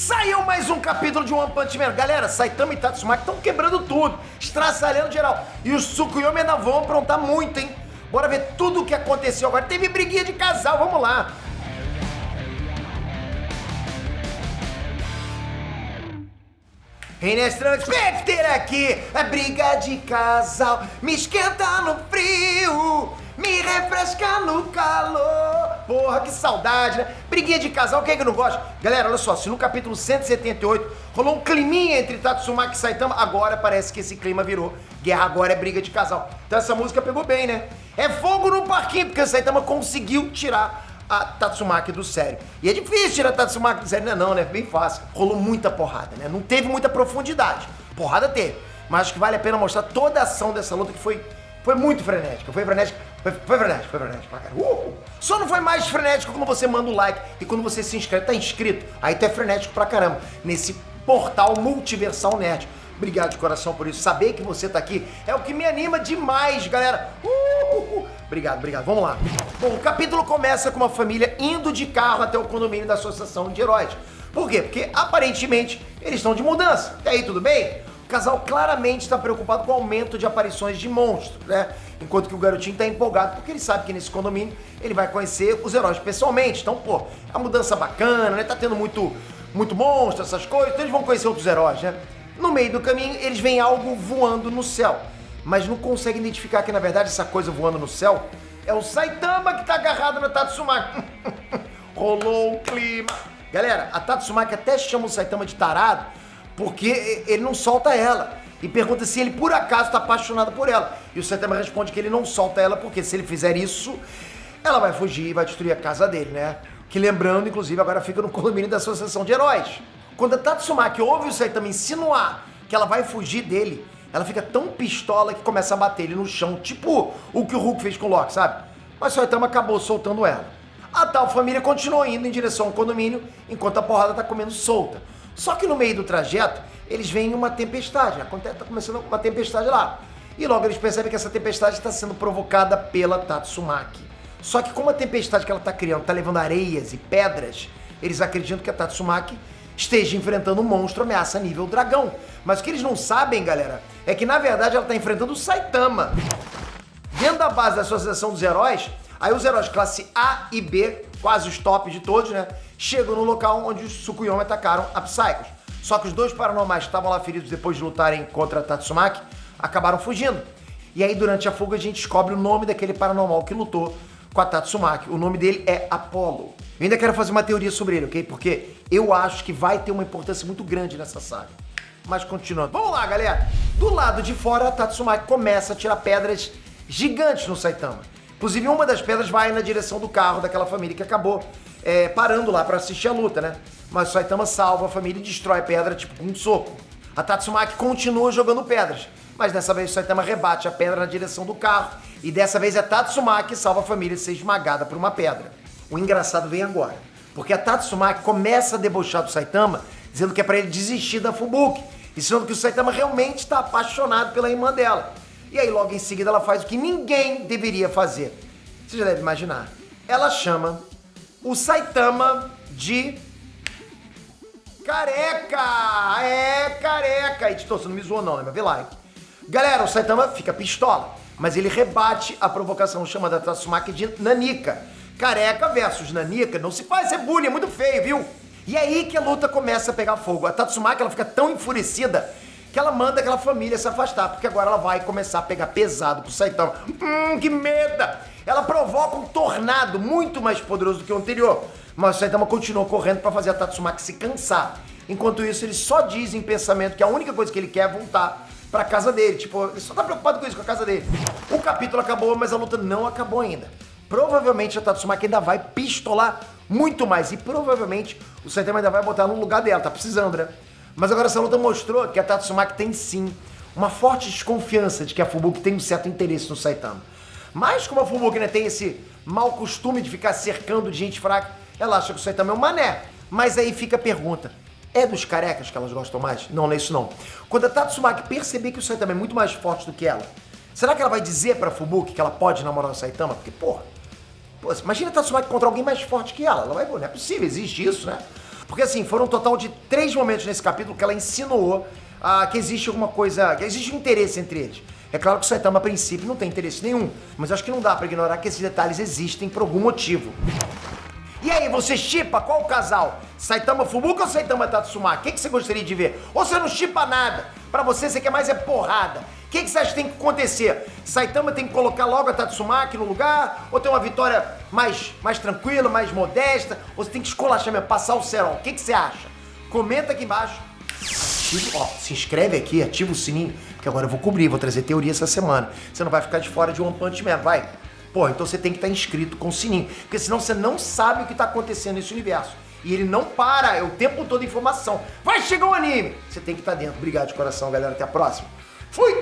Saiu mais um capítulo de One Punch Man. Galera, Saitama e Tatsumaki estão quebrando tudo, estraçalhando geral. E os Tsukuyomi ainda vão aprontar muito, hein? Bora ver tudo o que aconteceu agora. Teve briguinha de casal, vamos lá. Renestrante Specter aqui, a briga de casal me esquenta no frio, me refresca no calor. Porra, que saudade, né? Briguinha de casal, quem é que não gosta? Galera, olha só, se no capítulo 178 rolou um climinha entre Tatsumaki e Saitama, agora parece que esse clima virou guerra, agora é briga de casal. Então essa música pegou bem, né? É fogo no parquinho, porque o Saitama conseguiu tirar a Tatsumaki do sério. E é difícil tirar a Tatsumaki do sério, não, né? Bem fácil. Rolou muita porrada, né? Não teve muita profundidade. Porrada teve. Mas acho que vale a pena mostrar toda a ação dessa luta, que foi muito frenética. Foi frenética pra caramba. Só não foi mais frenético quando você manda o like e quando você se inscreve. Tá inscrito? Aí tu é frenético pra caramba. Nesse portal multiversal nerd. Obrigado de coração por isso. Saber que você tá aqui é o que me anima demais, galera. Obrigado. Vamos lá. Bom, o capítulo começa com uma família indo de carro até o condomínio da Associação de Heróis. Por quê? Porque aparentemente eles estão de mudança. E aí, tudo bem? O casal claramente está preocupado com o aumento de aparições de monstros, né? Enquanto que o garotinho está empolgado porque ele sabe que nesse condomínio ele vai conhecer os heróis pessoalmente. Então, pô, é uma mudança bacana, né? Tá tendo muito monstro, essas coisas. Então eles vão conhecer outros heróis, né? No meio do caminho, eles veem algo voando no céu, mas não conseguem identificar que, na verdade, essa coisa voando no céu é o Saitama que tá agarrado na Tatsumaki. Rolou um clima. Galera, a Tatsumaki até chama o Saitama de tarado porque ele não solta ela e pergunta se ele, por acaso, tá apaixonado por ela. E o Saitama responde que ele não solta ela porque, se ele fizer isso, ela vai fugir e vai destruir a casa dele, né? Que, lembrando, inclusive, agora fica no condomínio da Associação de Heróis. Quando a Tatsumaki ouve o Saitama insinuar que ela vai fugir dele, ela fica tão pistola que começa a bater ele no chão, tipo o que o Hulk fez com o Loki, sabe? Mas o Saitama acabou soltando ela. A tal família continuou indo em direção ao condomínio, enquanto a porrada tá comendo solta. Só que no meio do trajeto, eles veem uma tempestade. Tá começando uma tempestade lá. E logo eles percebem que essa tempestade está sendo provocada pela Tatsumaki. Só que como a tempestade que ela tá criando tá levando areias e pedras, eles acreditam que a Tatsumaki esteja enfrentando um monstro ameaça nível dragão. Mas o que eles não sabem, galera, é que na verdade ela está enfrentando o Saitama. Dentro da base da Associação dos Heróis, aí os heróis classe A e B, quase os tops de todos, né, chegam no local onde os Tsukuyomi atacaram a Psychos. Só que os dois paranormais que estavam lá feridos depois de lutarem contra a Tatsumaki acabaram fugindo. E aí durante a fuga a gente descobre o nome daquele paranormal que lutou com a Tatsumaki. O nome dele é Apollo. Eu ainda quero fazer uma teoria sobre ele, ok? Porque eu acho que vai ter uma importância muito grande nessa saga. Mas continuando. Vamos lá, galera. Do lado de fora, a Tatsumaki começa a tirar pedras gigantes no Saitama. Inclusive, uma das pedras vai na direção do carro daquela família que acabou parando lá pra assistir a luta, né? Mas o Saitama salva a família e destrói a pedra, tipo, com um soco. A Tatsumaki continua jogando pedras. Mas dessa vez o Saitama rebate a pedra na direção do carro. E dessa vez é a Tatsumaki que salva a família de ser esmagada por uma pedra. O engraçado vem agora, porque a Tatsumaki começa a debochar do Saitama, dizendo que é pra ele desistir da Fubuki, ensinando que o Saitama realmente está apaixonado pela irmã dela. E aí logo em seguida ela faz o que ninguém deveria fazer. Você já deve imaginar. Ela chama o Saitama de careca! É, careca! Editor, você não me zoou não, né? Mas vê lá. Galera, o Saitama fica pistola, mas ele rebate a provocação chamando a Tatsumaki de nanica. Careca versus nanica, não se faz, é bullying, é muito feio, viu? E aí que a luta começa a pegar fogo. A Tatsumaki, ela fica tão enfurecida que ela manda aquela família se afastar, porque agora ela vai começar a pegar pesado pro Saitama. Que meda! Ela provoca um tornado muito mais poderoso do que o anterior, mas o Saitama continua correndo pra fazer a Tatsumaki se cansar. Enquanto isso, ele só diz em pensamento que a única coisa que ele quer é voltar pra casa dele. Tipo, ele só tá preocupado com isso, com a casa dele. O capítulo acabou, mas a luta não acabou ainda. Provavelmente a Tatsumaki ainda vai pistolar muito mais. E provavelmente o Saitama ainda vai botar no lugar dela. Tá precisando, né? Mas agora essa luta mostrou que a Tatsumaki tem sim uma forte desconfiança de que a Fubuki tem um certo interesse no Saitama. Mas como a Fubuki, né, tem esse mau costume de ficar cercando de gente fraca, ela acha que o Saitama é um mané. Mas aí fica a pergunta. É dos carecas que elas gostam mais? Não, não é isso não. Quando a Tatsumaki perceber que o Saitama é muito mais forte do que ela, será que ela vai dizer pra Fubuki que ela pode namorar o Saitama? Porque, porra, imagina a Tatsumaki contra alguém mais forte que ela. Ela vai, não é possível, existe isso, né? Porque assim, foram um total de 3 momentos nesse capítulo que ela insinuou que existe alguma coisa, que existe um interesse entre eles. É claro que o Saitama, a princípio, não tem interesse nenhum, mas acho que não dá pra ignorar que esses detalhes existem por algum motivo. E aí, você shippa qual casal? Saitama Fubuka ou Saitama Tatsumaki? O que você gostaria de ver? Ou você não shippa nada? Pra você quer mais é porrada. O que você acha que tem que acontecer? Saitama tem que colocar logo a Tatsumaki no lugar? Ou ter uma vitória mais tranquila, mais modesta? Ou você tem que esculachar mesmo, passar o cerol? O que você acha? Comenta aqui embaixo. Se inscreve aqui, ativa o sininho, que agora eu vou cobrir, vou trazer teoria essa semana. Você não vai ficar de fora de One Punch Man, vai? Pô, então você tem que estar inscrito com o sininho, porque senão você não sabe o que está acontecendo nesse universo. E ele não para, é o tempo todo informação. Vai chegar o anime! Você tem que estar dentro. Obrigado de coração, galera. Até a próxima. Fui!